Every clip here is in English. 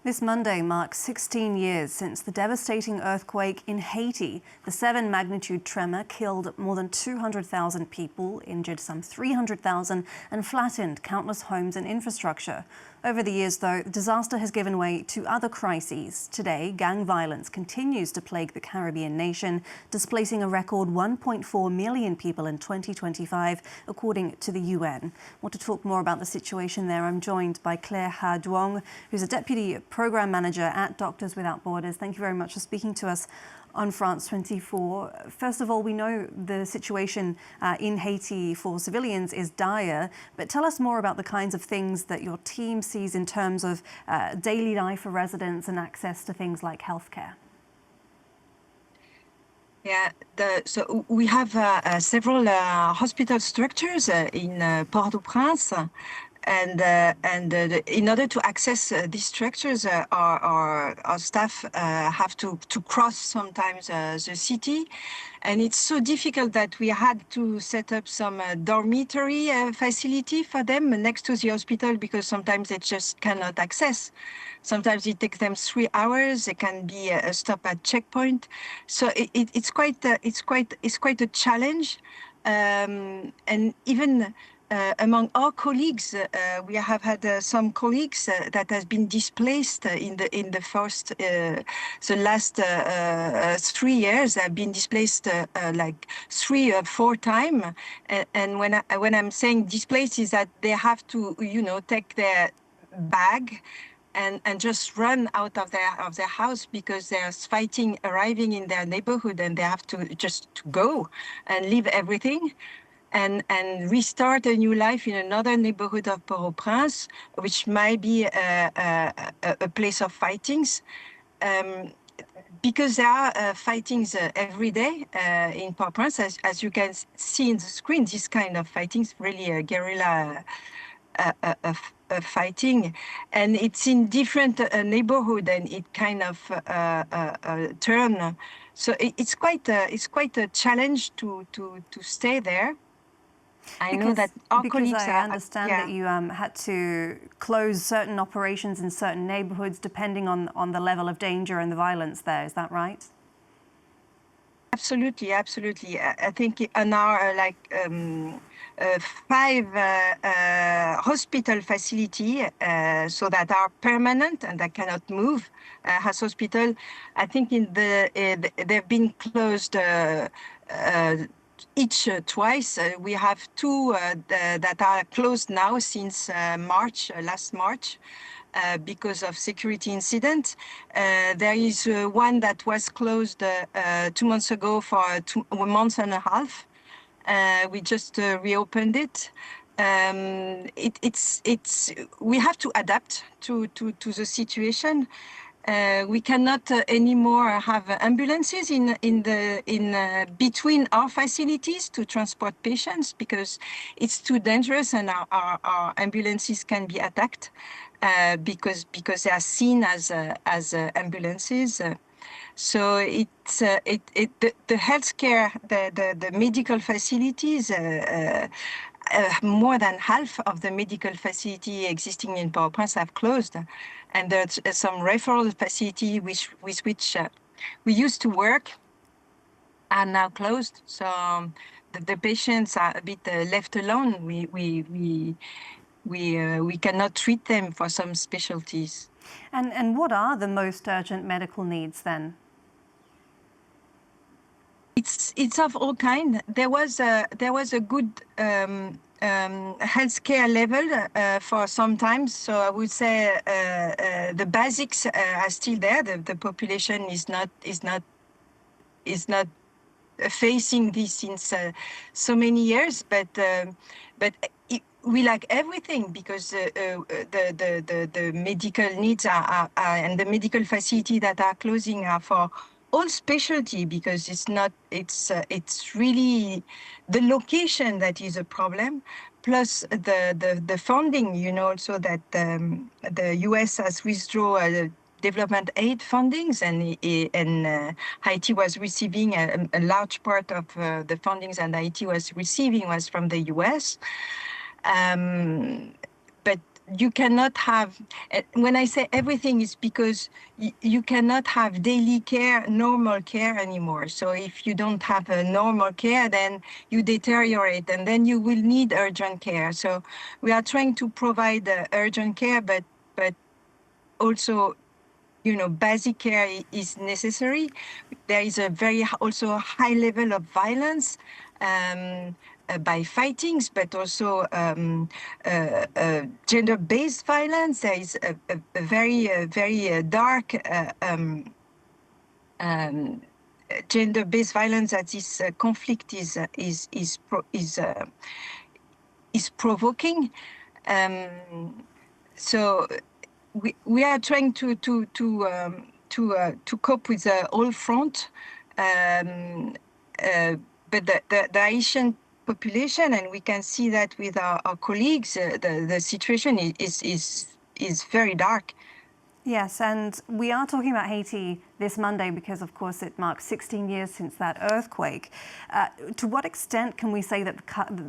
This Monday marks 16 years since the devastating earthquake in Haiti. The 7-magnitude tremor killed more than 200,000 people, injured some 300,000, and flattened countless homes and infrastructure. Over the years, though, the disaster has given way to other crises. Today, gang violence continues to plague the Caribbean nation, displacing a record 1.4 million people in 2025, according to the UN. Want to talk more about the situation there? I'm joined by Claire Ha Duong, who's a Deputy Programme Manager at Doctors Without Borders. Thank you very much for speaking to us on France 24. First of all, we know the situation in Haiti for civilians is dire, but tell us more about the kinds of things that your team sees in terms of daily life for residents and access to things like healthcare. Yeah, so we have several hospital structures in Port-au-Prince. And in order to access these structures, our staff have to cross sometimes the city. And it's so difficult that we had to set up some dormitory facility for them next to the hospital, because sometimes they just cannot access. Sometimes it takes them 3 hours. There can be a stop at checkpoint. So it's quite a challenge. And even among our colleagues, we have had some colleagues that has been displaced in the last 3 years. Have been displaced like 3 or 4 times. And when I'm saying displaced, is that they have to take their bag and just run out of their house because there's fighting arriving in their neighborhood, and they have to just go and leave everything and restart a new life in another neighborhood of Port-au-Prince, which might be a place of fightings. Because there are fightings every day in Port-au-Prince, as you can see in the screen. This kind of fightings, really a guerrilla fighting, and it's in different neighborhood, and it kind of turn. So it's quite a challenge to stay there. I know that our colleagues I understand that you had to close certain operations in certain neighborhoods depending on the level of danger and the violence there. Is that right? Absolutely. I think on our 5 hospital facility, so that are permanent and that cannot move, as hospital, I think they've been closed each twice. We have 2 that are closed now since last March. Because of security incident. There is one that was closed 2 months ago for 1.5 months. We just reopened it. We have to adapt to the situation. We cannot anymore have ambulances in between our facilities to transport patients, because it's too dangerous, and our ambulances can be attacked because they are seen as ambulances. So it's the healthcare, the medical facilities. More than half of the medical facility existing in Port-au-Prince have closed, and there's some referral facility with which we used to work are now closed. So the patients are a bit left alone. We cannot treat them for some specialties. And what are the most urgent medical needs then? It's of all kind. There was a good healthcare level for some time. So I would say the basics are still there. The population is not facing this since so many years, but we lack everything, because the medical needs are and the medical facility that are closing are for all specialty, because it's really the location that is a problem, plus the funding, so that the US has withdrawn development aid fundings, and Haiti was receiving a large part of the fundings, and Haiti was receiving was from the US. But you cannot have, when I say everything, is because you cannot have daily care, normal care anymore. So if you don't have a normal care, then you deteriorate, and then you will need urgent care. So we are trying to provide urgent care, but also, you know, basic care is necessary. There is a very also high level of violence by fightings, but also gender-based violence. There is a very dark gender-based violence that this conflict is provoking. So we are trying to cope with the whole front, but the Haitian population, and we can see that with our colleagues, the situation is very dark. Yes, and we are talking about Haiti this Monday because, of course, it marks 16 years since that earthquake. To what extent can we say that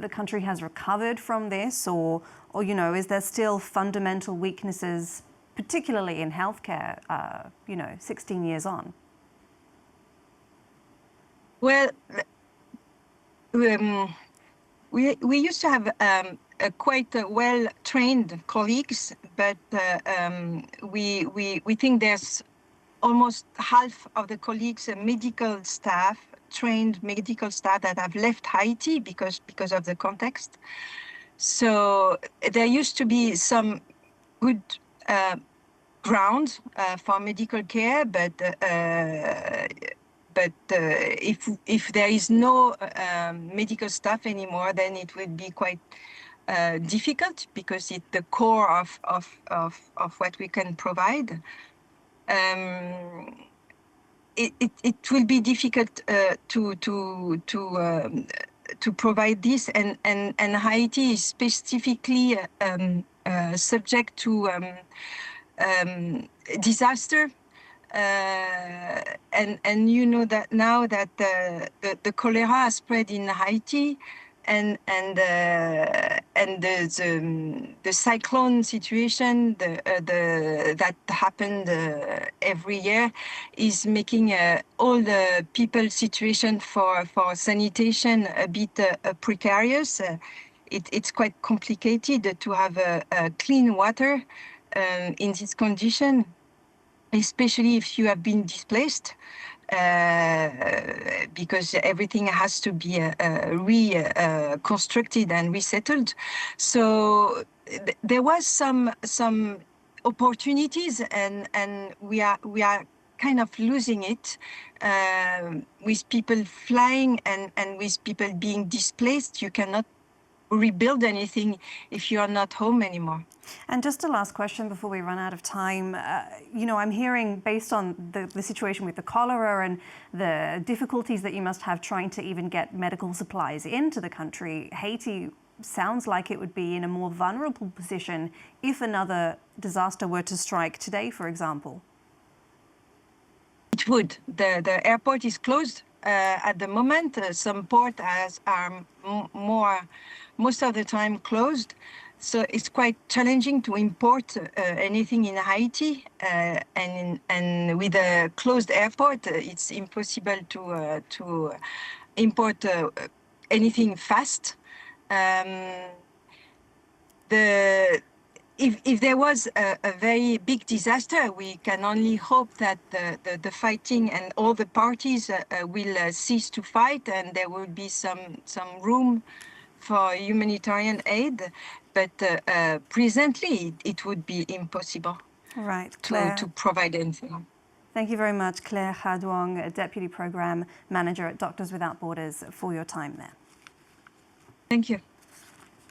the country has recovered from this, or you know, is there still fundamental weaknesses, particularly in healthcare, you know, 16 years on? Well, we used to have quite well-trained colleagues, but we think there's almost half of the colleagues, medical staff, trained medical staff, that have left Haiti because of the context. So there used to be some good ground for medical care, but if there is no medical staff anymore, then it will be quite difficult, because it's the core of what we can provide. It will be difficult to provide this, and Haiti is specifically subject to disaster. And you know that now that the cholera has spread in Haiti, and the cyclone situation that happened every year is making all the people's situation for sanitation a bit precarious. It's quite complicated to have clean water in this condition, especially if you have been displaced, because everything has to be reconstructed and resettled. So there was some opportunities, and we are kind of losing it, with people flying and with people being displaced. You cannot rebuild anything if you are not home anymore. And just a last question before we run out of time. You know, I'm hearing, based on the situation with the cholera and the difficulties that you must have trying to even get medical supplies into the country, Haiti sounds like it would be in a more vulnerable position if another disaster were to strike today, for example. It would. The airport is closed at the moment. Some ports are most of the time closed. So it's quite challenging to import anything in Haiti, and with a closed airport, it's impossible to import anything fast. If there was a very big disaster, we can only hope that the fighting and all the parties will cease to fight, and there will be some room for humanitarian aid. But presently, it would be impossible, right, Claire, to provide anything. Thank you very much, Claire Ha Duong, Deputy Program Manager at Doctors Without Borders, for your time there. Thank you.